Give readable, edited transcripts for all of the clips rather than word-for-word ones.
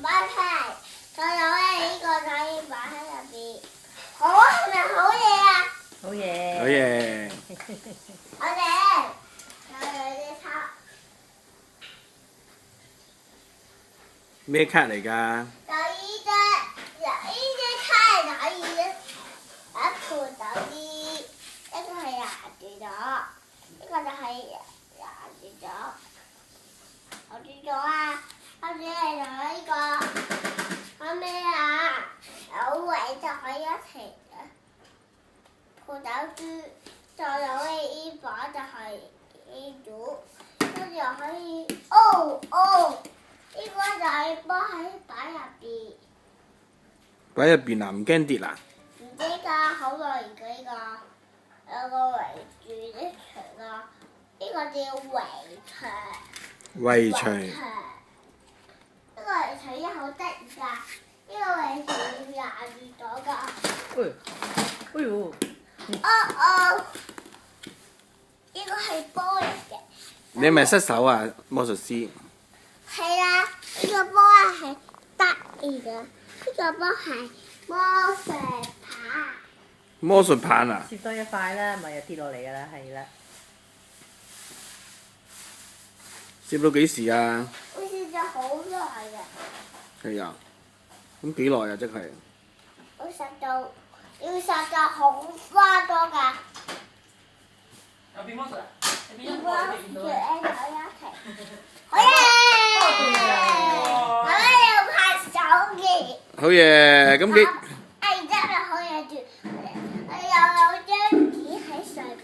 擺出嚟，仲有咧呢個可以擺喺入邊。好啊，係咪好嘢啊？好嘢。好嘢。我哋有啲卡。咩卡嚟㗎？有呢啲卡係可以一盤有啲，一個係壓住咗，一個就係壓住咗。我知咗啊，跟住係仲有呢個，後尾啊有位就可以一齊盤走豬，再有呢把就係呢組，跟住可以呢個就係擺入邊。擺入邊啊？唔驚跌啊？唔知㗎，好耐而家呢個有個圍住啲牆㗎，呢個叫圍牆。圍牆。呢個圍牆好得意㗎，呢個圍牆要壓住咗㗎。哎呦！呢個係波嚟嘅。你係咪失手啊，魔術師？係啊，呢個波係得意嘅，呢個波係魔術棒。魔術棒啊！攝多一塊啦，咪又跌落嚟㗎啦，係啦。攝到幾時啊？我攝咗好耐嘅。係啊，咁幾耐啊？即係。我攝到好花多㗎。有變魔術啊？變魔術喺一齊。好嘢！我要拍手嘅。好嘢，咁幾？真係好嘢住，我有張紙喺上邊。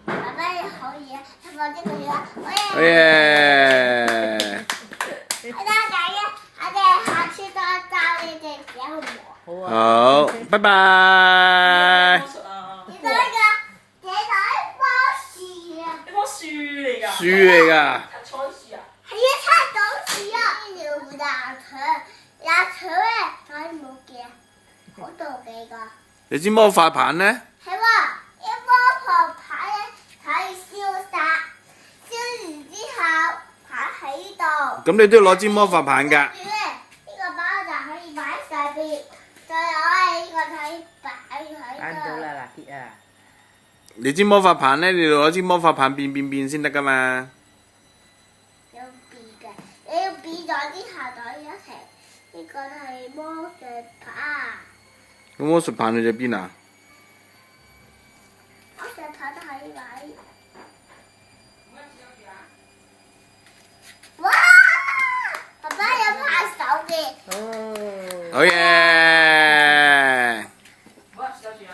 爸爸你好嘢，睇我呢個嘢，好嘢！我哋下次再教你哋點好唔好？好啊。好，拜拜。呢個棵樹啊！一棵樹嚟㗎。樹嚟㗎。菜樹啊？係啊，猜到樹啊！呢條牙齒咧，睇冇嘅，好妒忌㗎。你支魔法棒咧？係喎，一魔法牌咧可以燒殺，燒完之後擺喺呢度。咁你都要攞支魔法棒㗎。跟住咧，呢個包就可以擺喺上邊，再有呢個可以擺喺揀到度。啦嗱，跌啊！你支魔法棒咧，你要攞支魔法棒變先得㗎嘛。要變嘅，你要變咗之後就可以一齊。呢個係魔術棒。咁魔術棒去咗邊啊？魔術棒都可以擺。哇！爸爸有拍手嘅。哦。好嘢！好啊，試下住啊！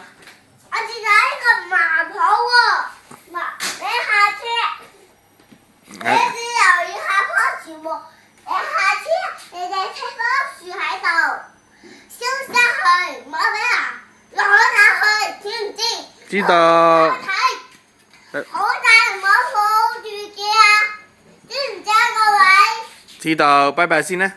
我見到呢個麻婆喎，你下次你留意下棵樹喎，你下次你哋睇棵樹喺度，燒晒佢，唔好俾人攞晒佢，知唔知？知道。睇，好大唔好抱住嘅啊，知唔知啊各位？知道，拜拜先啦。